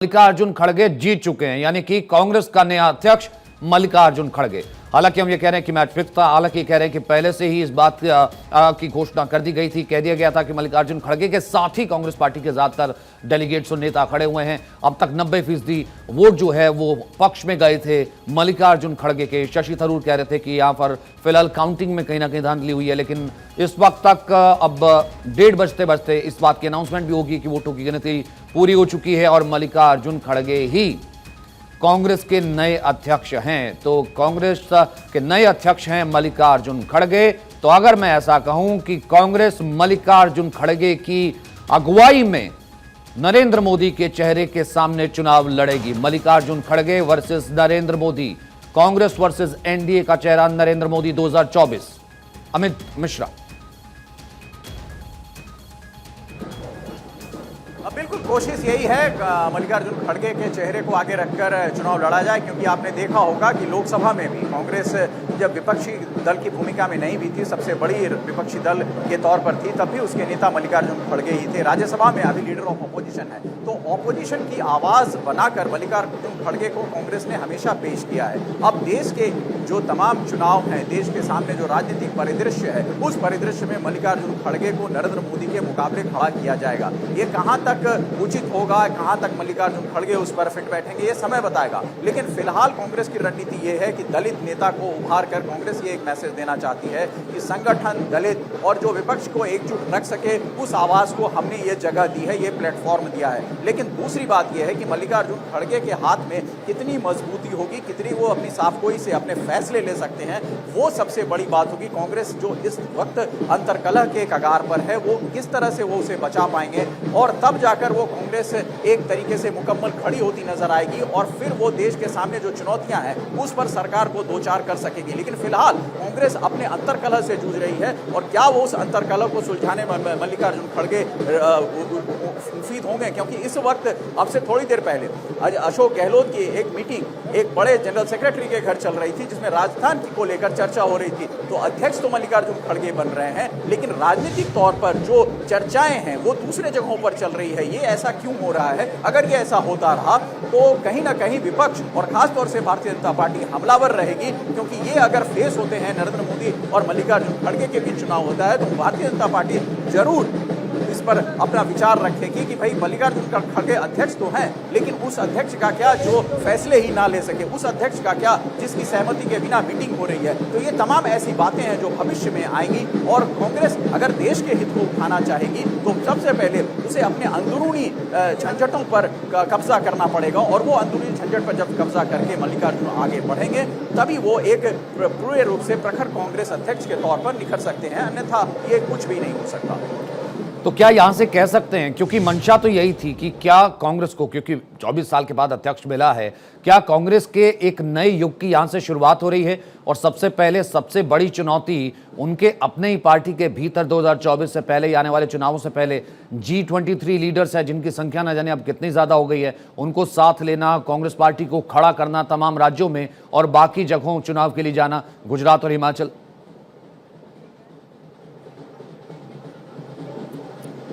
मल्लिकार्जुन खड़गे जीत चुके हैं, यानी कि कांग्रेस का नया अध्यक्ष मल्लिकार्जुन खड़गे। हालांकि हम ये कह रहे हैं कि मैच फिक्स था, हालांकि कह रहे हैं कि पहले से ही इस बात की घोषणा कर दी गई थी, कह दिया गया था कि मल्लिकार्जुन खड़गे के साथ ही कांग्रेस पार्टी के ज्यादातर डेलीगेट्स और नेता खड़े हुए हैं। अब तक 90% वोट जो है वो पक्ष में गए थे मल्लिकार्जुन खड़गे के। शशि थरूर कह रहे थे कि यहां पर फिलहाल काउंटिंग में कहीं ना कहीं धांधली हुई है, लेकिन इस वक्त तक अब 1:30 बजते बजते इस बात की अनाउंसमेंट भी होगी कि वोटों की गिनती पूरी हो चुकी है और मल्लिकार्जुन खड़गे ही कांग्रेस के नए अध्यक्ष हैं। तो कांग्रेस के नए अध्यक्ष हैं मल्लिकार्जुन खड़गे। तो अगर मैं ऐसा कहूं कि कांग्रेस मल्लिकार्जुन खड़गे की अगुवाई में नरेंद्र मोदी के चेहरे के सामने चुनाव लड़ेगी। मल्लिकार्जुन खड़गे versus Narendra Modi, Congress versus NDA का चेहरा नरेंद्र मोदी 2024। अमित मिश्रा। बिल्कुल कोशिश यही है मल्लिकार्जुन खड़गे के चेहरे को आगे रखकर चुनाव लड़ा जाए, क्योंकि आपने देखा होगा कि लोकसभा में भी कांग्रेस जब विपक्षी दल की भूमिका में नहीं भी थी, सबसे बड़ी विपक्षी दल के तौर पर थी, तब भी उसके नेता मल्लिकार्जुन खड़गे ही थे। राज्यसभा में अभी लीडर ऑफ ऑपोजिशन है, तो ऑपोजिशन की आवाज बनाकर मल्लिकार्जुन खड़गे को कांग्रेस ने हमेशा पेश किया है। अब देश के जो तमाम चुनाव हैं, देश के सामने जो राजनीतिक परिदृश्य है, उस परिदृश्य में मल्लिकार्जुन खड़गे को नरेंद्र मोदी के मुकाबले खड़ा किया जाएगा। ये कहां तक उचित होगा, कहां तक मल्लिकार्जुन खड़गे उस पर फिट बैठेंगे, ये समय बताएगा। लेकिन फिलहाल कांग्रेस की रणनीति ये है कि दलित नेता को उभार कर कांग्रेस ये एक मैसेज देना चाहती है कि संगठन, दलित और जो विपक्ष को एकजुट रख सके, उस आवाज को हमने ये जगह दी है, ये प्लेटफॉर्म दिया है। लेकिन दूसरी बात यह है कि मल्लिकार्जुन खड़गे के हाथ में कितनी मजबूती होगी, कितनी वो अपनी साफगोई से अपने फैसले ले सकते हैं, वो सबसे बड़ी बात होगी। कांग्रेस जो इस वक्त अंतर्कलह के कगार पर है, वो किस तरह से वो उसे बचा पाएंगे, और तब जाकर वो कांग्रेस एक तरीके से मुकम्मल खड़ी होती नजर आएगी, और फिर वो देश के सामने जो चुनौतियां हैं उस पर सरकार को दो चार कर सकेगी। लेकिन फिलहाल कांग्रेस अपने अंतर्कलह से जूझ रही है, और क्या वो उस अंतर्कलह को सुलझाने में मल्लिकार्जुन खड़गे मुफीद होंगे? क्योंकि इस वक्त अब से थोड़ी देर पहले अशोक गहलोत की एक मीटिंग एक बड़े जनरल सेक्रेटरी के घर चल रही थी, जिसमें राजस्थान को लेकर चर्चा हो रही थी। तो अध्यक्ष तो मल्लिकार्जुन खड़गे बन रहे हैं, लेकिन राजनीतिक तौर पर जो चर्चाएं हैं वो दूसरे जगहों पर चल रही है। ये ऐसा क्यों हो रहा है? अगर ये ऐसा होता रहा तो कहीं ना कहीं विपक्ष और खासतौर से भारतीय जनता पार्टी हमलावर रहेगी, क्योंकि ये अगर फेस होते हैं नरेंद्र मोदी और मल्लिकार्जुन खड़गे के बीच चुनाव होता है, तो भारतीय जनता पार्टी जरूर इस पर अपना विचार रखेगी कि भाई मल्लिकार्जुन खड़गे अध्यक्ष तो हैं, लेकिन उस अध्यक्ष का क्या जो फैसले ही ना ले सके, उस अध्यक्ष का क्या जिसकी सहमति के बिना मीटिंग हो रही है। तो ये तमाम ऐसी बातें हैं जो भविष्य में आएंगी, और कांग्रेस अगर देश के हित को उठाना चाहेगी तो सबसे पहले उसे अपने अंदरूनी झंझटों पर कब्जा करना पड़ेगा, और वो अंदरूनी झंझट पर जब कब्जा करके मल्लिकार्जुन आगे बढ़ेंगे, तभी वो एक पूरे रूप से प्रखर कांग्रेस अध्यक्ष के तौर पर निखर सकते हैं, अन्यथा ये कुछ भी नहीं हो सकता। तो क्या यहां से कह सकते हैं, क्योंकि मंशा तो यही थी कि क्या कांग्रेस को, क्योंकि 24 साल के बाद अध्यक्ष मिला है, क्या कांग्रेस के एक नए युग की यहां से शुरुआत हो रही है? और सबसे पहले सबसे बड़ी चुनौती उनके अपने ही पार्टी के भीतर 2024 से पहले, आने वाले चुनावों से पहले G23 लीडर्स है, जिनकी संख्या न जाने अब कितनी ज्यादा हो गई है, उनको साथ लेना, कांग्रेस पार्टी को खड़ा करना तमाम राज्यों में, और बाकी जगहों चुनाव के लिए जाना, गुजरात और हिमाचल।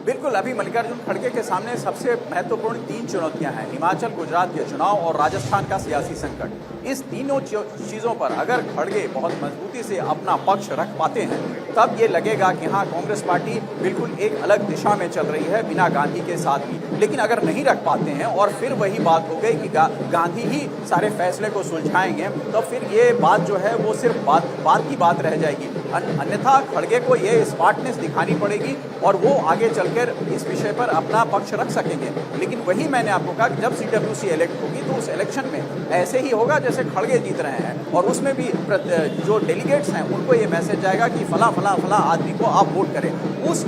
बिल्कुल, अभी मल्लिकार्जुन खड़गे के सामने सबसे महत्वपूर्ण 3 चुनौतियां हैं: हिमाचल, गुजरात के चुनाव और राजस्थान का सियासी संकट। इस तीनों चीज़ों पर अगर खड़गे बहुत मजबूती से अपना पक्ष रख पाते हैं, तब ये लगेगा कि हाँ, कांग्रेस पार्टी बिल्कुल एक अलग दिशा में चल रही है बिना गांधी के साथ भी। लेकिन अगर नहीं रख पाते हैं और फिर वही बात हो गई कि गांधी ही सारे फैसले को सुलझाएंगे, तो फिर ये बात जो है वो सिर्फ बात की बात रह जाएगी। अन्यथा खड़गे को ये स्मार्टनेस दिखानी पड़ेगी, और वो आगे चलकर इस विषय पर अपना पक्ष रख सकेंगे। लेकिन वही मैंने आपको कहा कि जब CWC इलेक्ट होगी तो उस इलेक्शन में ऐसे ही होगा जैसे खड़गे जीत रहे हैं, और उसमें भी जो डेलीगेट्स हैं उनको ये मैसेज जाएगा कि फला फला फला आदमी को आप वोट करें। उस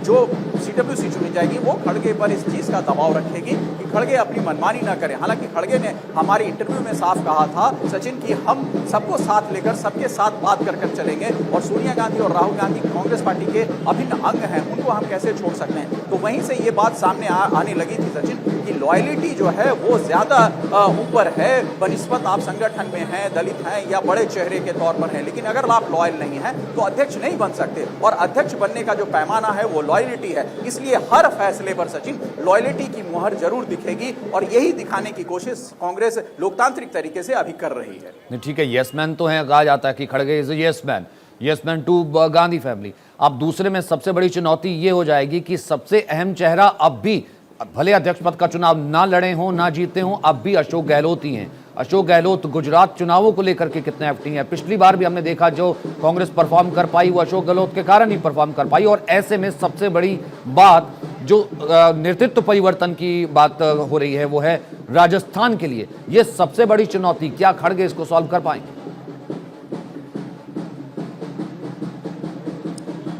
जो CWC चुनी जाएगी वो खड़गे पर इस चीज़ का दबाव रखेगी कि खड़गे अपनी मनमानी ना करें। हालांकि खड़गे ने हमारी इंटरव्यू में साफ कहा था, सचिन, कि हम सबको साथ लेकर सबके साथ बात कर चलेंगे, और सोनिया गांधी और राहुल गांधी कांग्रेस पार्टी के अभिन्न अंग हैं, उनको हम कैसे छोड़ सकते हैं। तो वहीं से ये बात सामने आने लगी थी, सचिन, कि लॉयलिटी जो है वो ज्यादा ऊपर है बनिस्बत आप संगठन में हैं, दलित हैं या बड़े चेहरे के तौर पर हैं। लेकिन अगर आप लॉयल नहीं हैं तो अध्यक्ष नहीं बन सकते, और अध्यक्ष बनने का जो पैमाना है वो लॉयलिटी है। इसलिए हर फैसले पर सचिन लॉयलिटी की मुहर जरूर दिखेगी, और यही दिखाने की कोशिश कांग्रेस लोकतांत्रिक तरीके से अभी कर रही है। नहीं ठीक है, यस मैन तो है, कहा जाता है कि खड़गे is yes man to Gandhi family. अब दूसरे में सबसे बड़ी चुनौती ये हो जाएगी कि सबसे अहम चेहरा अब भी, भले अध्यक्ष पद का चुनाव ना लड़े हों ना जीते हों, अब भी अशोक गहलोत ही हैं। अशोक गहलोत गुजरात चुनावों को लेकर के कितने एक्टिंग है। पिछली बार भी हमने देखा जो कांग्रेस परफॉर्म कर पाई वो अशोक गहलोत के कारण ही परफॉर्म कर पाई। और ऐसे में सबसे बड़ी बात जो नेतृत्व परिवर्तन की बात हो रही है वो है राजस्थान के लिए ये सबसे बड़ी चुनौती। क्या खड़गे इसको सॉल्व कर पाएंगे?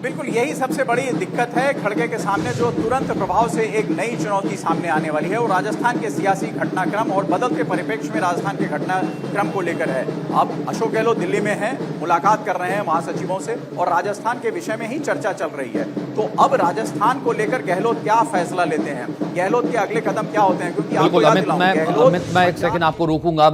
बिल्कुल यही सबसे बड़ी दिक्कत है खड़गे के सामने, जो तुरंत प्रभाव से एक नई चुनौती सामने आने वाली है। वो राजस्थान के सियासी घटनाक्रम और बदलते परिप्रेक्ष्य में राजस्थान के घटनाक्रम को लेकर है। अब अशोक गहलोत दिल्ली में हैं, मुलाकात कर रहे हैं महासचिवों से, और राजस्थान के विषय में ही चर्चा चल रही है। तो अब राजस्थान को लेकर गहलोत क्या फैसला लेते हैं, गहलोत के अगले कदम क्या होते हैं, क्योंकि आपको याद दिलाऊं, अमित, मैं एक सेकंड आपको रोकूंगा।